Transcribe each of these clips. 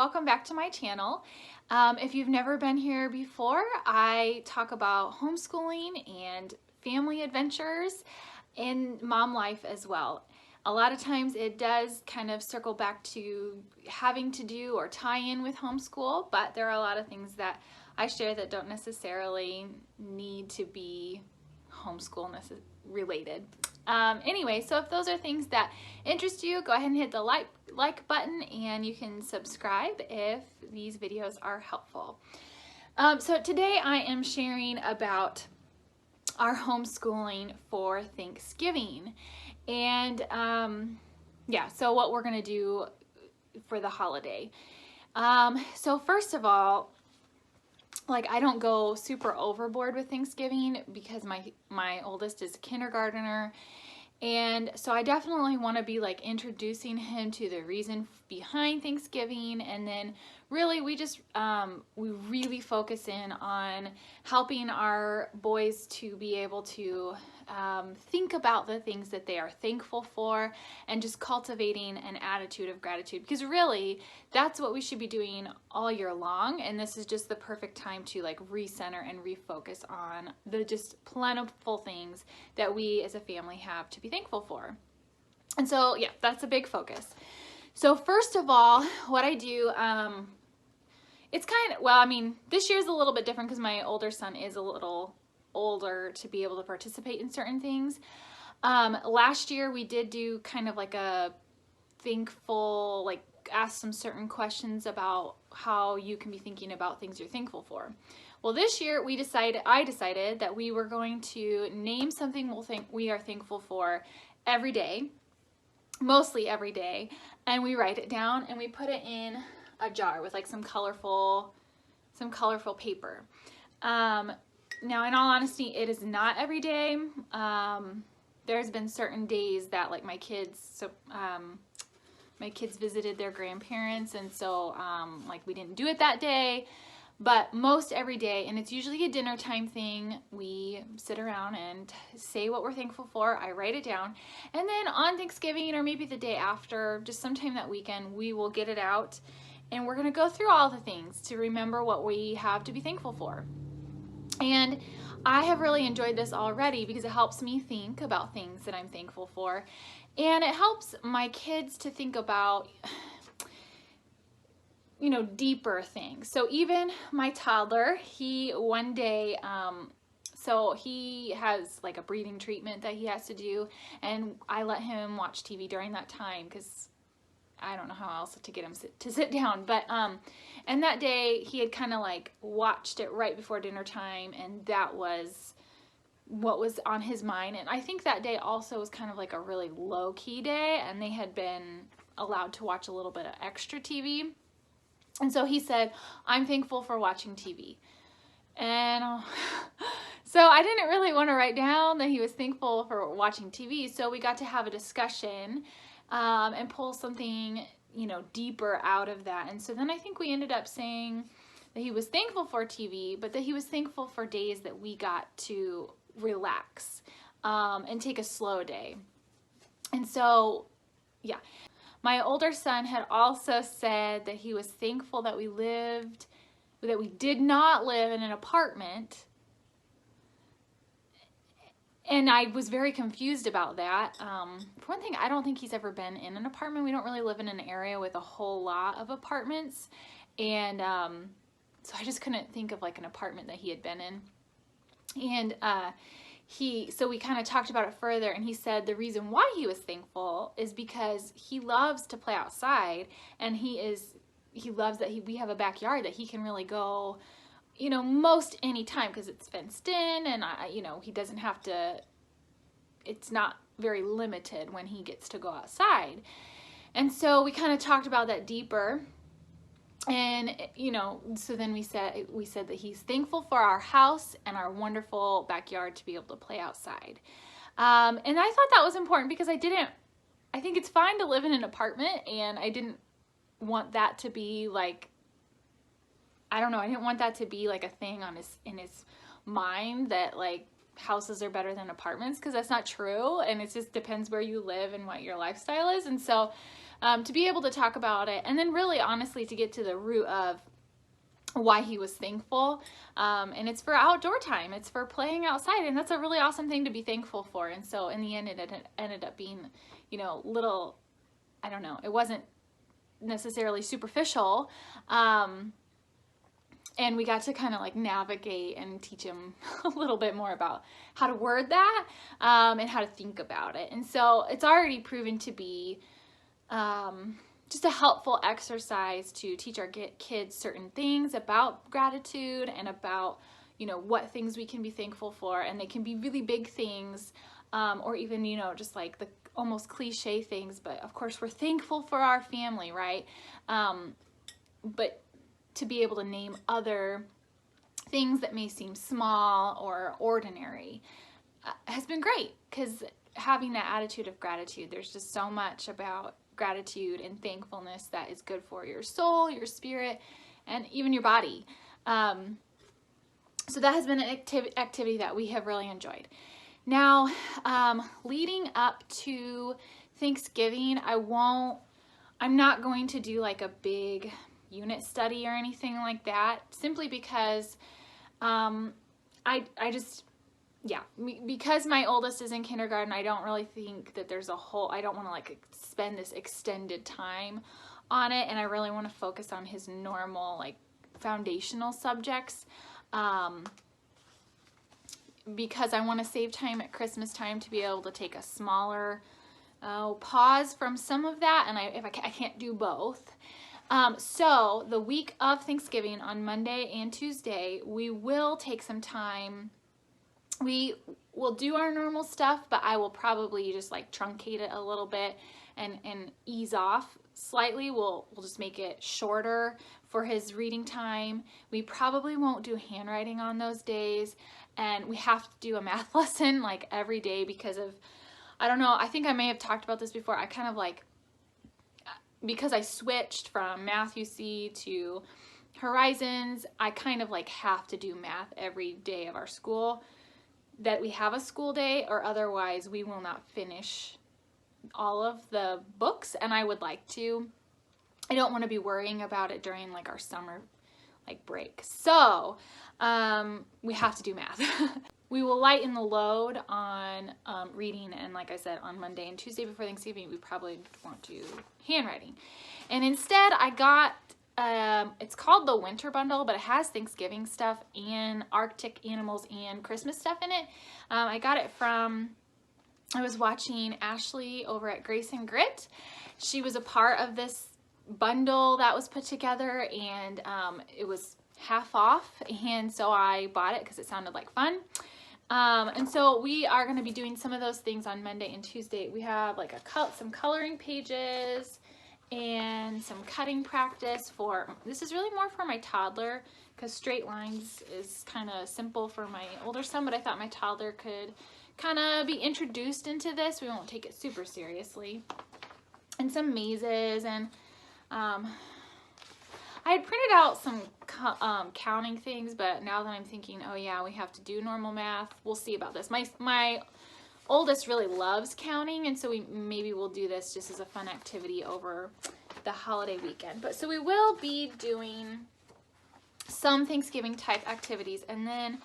welcome back to my channel. If you've never been here before, I talk about homeschooling and family adventures and mom life as well. A lot of times it does kind of circle back to having to do or tie in with homeschool, but there are a lot of things that I share that don't necessarily need to be homeschool related. Anyway, so if those are things that interest you, go ahead and hit the like button, and you can subscribe if these videos are helpful. So today I am sharing about our homeschooling for Thanksgiving, and yeah, so what we're gonna do for the holiday. So first of all, like, I don't go super overboard with Thanksgiving because my oldest is a kindergartner, and so I definitely want to be like introducing him to the reason behind Thanksgiving, and then really we just we really focus in on helping our boys to be able to think about the things that they are thankful for, and just cultivating an attitude of gratitude, because really that's what we should be doing all year long, and this is just the perfect time to like recenter and refocus on the just plentiful things that we as a family have to be thankful for. And so yeah, that's a big focus. So first of all, what I do, it's kind of, well, I mean, this year's a little bit different because my older son is a little older to be able to participate in certain things. Last year we did do kind of like a thankful, like ask some certain questions about how you can be thinking about things you're thankful for. Well, this year I decided that we were going to name something we are thankful for every day, mostly every day, and we write it down and we put it in a jar with like some colorful paper. Now, in all honesty, it is not every day. There's been certain days that like my kids visited their grandparents, and so like we didn't do it that day, but most every day, and it's usually a dinner time thing, we sit around and say what we're thankful for. I write it down, and then on Thanksgiving or maybe the day after, just sometime that weekend, we will get it out and we're going to go through all the things to remember what we have to be thankful for. And I have really enjoyed this already because it helps me think about things that I'm thankful for, and it helps my kids to think about, you know, deeper things. So even my toddler, he one day, so he has like a breathing treatment that he has to do, and I let him watch TV during that time because I don't know how else to get him to sit down, but and that day he had kind of like watched it right before dinner time, and that was what was on his mind. And I think that day also was kind of like a really low-key day, and they had been allowed to watch a little bit of extra TV, and so he said, "I'm thankful for watching TV." And so I didn't really want to write down that he was thankful for watching TV, so we got to have a discussion and pull something, you know, deeper out of that. And so then I think we ended up saying that he was thankful for TV, but that he was thankful for days that we got to relax and take a slow day. And so, yeah. My older son had also said that he was thankful that we did not live in an apartment. And I was very confused about that. For one thing, I don't think he's ever been in an apartment. We don't really live in an area with a whole lot of apartments. And so I just couldn't think of like an apartment that he had been in. And so we kind of talked about it further, and he said the reason why he was thankful is because he loves to play outside, and he loves that we have a backyard that he can really go, you know, most any time because it's fenced in, and you know, he doesn't have to, it's not very limited when he gets to go outside. And so we kind of talked about that deeper, and you know, so then we said that he's thankful for our house and our wonderful backyard to be able to play outside. And I thought that was important because I think it's fine to live in an apartment, and I didn't want that to be like, I don't know, I didn't want that to be like a thing in his mind that like houses are better than apartments, because that's not true, and it just depends where you live and what your lifestyle is. And so to be able to talk about it, and then really honestly to get to the root of why he was thankful, and it's for outdoor time, it's for playing outside, and that's a really awesome thing to be thankful for. And so in the end it ended up being, you know, little, I don't know, it wasn't necessarily superficial, and we got to kind of like navigate and teach him a little bit more about how to word that, and how to think about it. And so it's already proven to be just a helpful exercise to teach our kids certain things about gratitude and about, you know, what things we can be thankful for. And they can be really big things, or even, you know, just like the almost cliche things. But of course we're thankful for our family, right? But to be able to name other things that may seem small or ordinary has been great, because having that attitude of gratitude, there's just so much about gratitude and thankfulness that is good for your soul, your spirit, and even your body. So that has been an activity that we have really enjoyed. Now, leading up to Thanksgiving, I'm not going to do like a big unit study or anything like that, simply because because my oldest is in kindergarten, I don't really think that there's I don't want to like spend this extended time on it, and I really want to focus on his normal like foundational subjects, because I want to save time at Christmas time to be able to take a smaller pause from some of that, and I can't do both. So the week of Thanksgiving, on Monday and Tuesday, we will take some time. We will do our normal stuff, but I will probably just like truncate it a little bit and ease off slightly. We'll just make it shorter for his reading time. We probably won't do handwriting on those days, and we have to do a math lesson like every day because of, I don't know, I think I may have talked about this before. I kind of like, because I switched from Math UC to Horizons, I kind of like have to do math every day of our school, that we have a school day, or otherwise we will not finish all of the books. And I would like to, I don't want to be worrying about it during like our summer like break. So we have to do math. We will lighten the load on reading, and like I said, on Monday and Tuesday before Thanksgiving, we probably won't do handwriting. And instead I got, it's called the Winter Bundle, but it has Thanksgiving stuff and Arctic animals and Christmas stuff in it. I got it from, I was watching Ashley over at Grace and Grit. She was a part of this bundle that was put together, and it was half off, and so I bought it because it sounded like fun. And so we are going to be doing some of those things on Monday and Tuesday. We have like some coloring pages and some cutting practice this is really more for my toddler, because straight lines is kind of simple for my older son, but I thought my toddler could kind of be introduced into this. We won't take it super seriously. And some mazes, and I had printed out some counting things, but now that I'm thinking, oh yeah, we have to do normal math, we'll see about this. My oldest really loves counting, and so maybe we'll do this just as a fun activity over the holiday weekend. But so we will be doing some Thanksgiving type activities, and then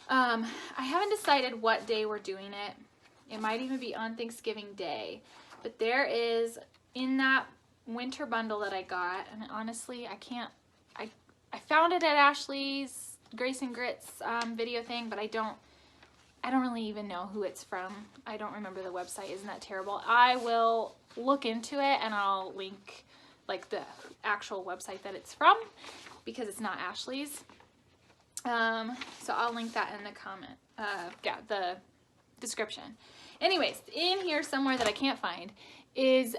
I haven't decided what day we're doing it. It might even be on Thanksgiving Day, but there is, in that winter bundle that I got, and honestly I found it at Ashley's Grace and Grits video thing, but I don't really even know who it's from. I don't remember the website. Isn't that terrible? I will look into it, and I'll link like the actual website that it's from, because it's not Ashley's. So I'll link that in the comment, the description. Anyways, in here somewhere that I can't find is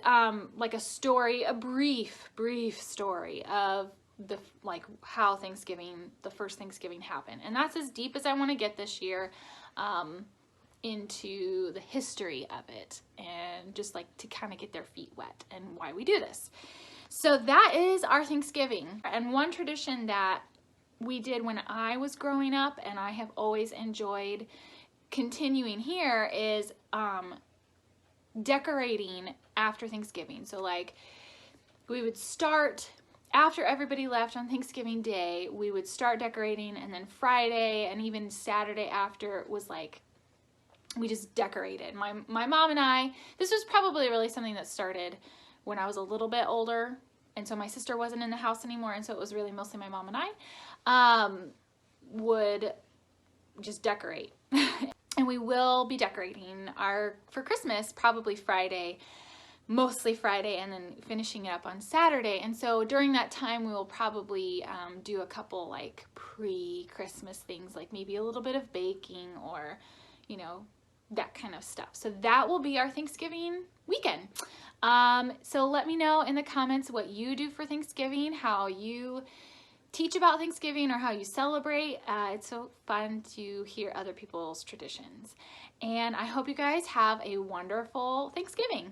like a story, a brief story of how the first Thanksgiving happened. And that's as deep as I want to get this year, into the history of it, and just like to kind of get their feet wet and why we do this. So that is our Thanksgiving. And one tradition that we did when I was growing up, and I have always enjoyed, continuing here is decorating after Thanksgiving. So like we would start after everybody left on Thanksgiving Day, we would start decorating, and then Friday and even Saturday after was like we just decorated. My mom and I, this was probably really something that started when I was a little bit older, and so my sister wasn't in the house anymore, and so it was really mostly my mom and I would just decorate. And we will be decorating for Christmas probably Friday, mostly Friday, and then finishing it up on Saturday. And so during that time we will probably do a couple like pre-Christmas things, like maybe a little bit of baking or, you know, that kind of stuff. So that will be our Thanksgiving weekend. So let me know in the comments what you do for Thanksgiving, how you teach about Thanksgiving or how you celebrate. It's so fun to hear other people's traditions. And I hope you guys have a wonderful Thanksgiving.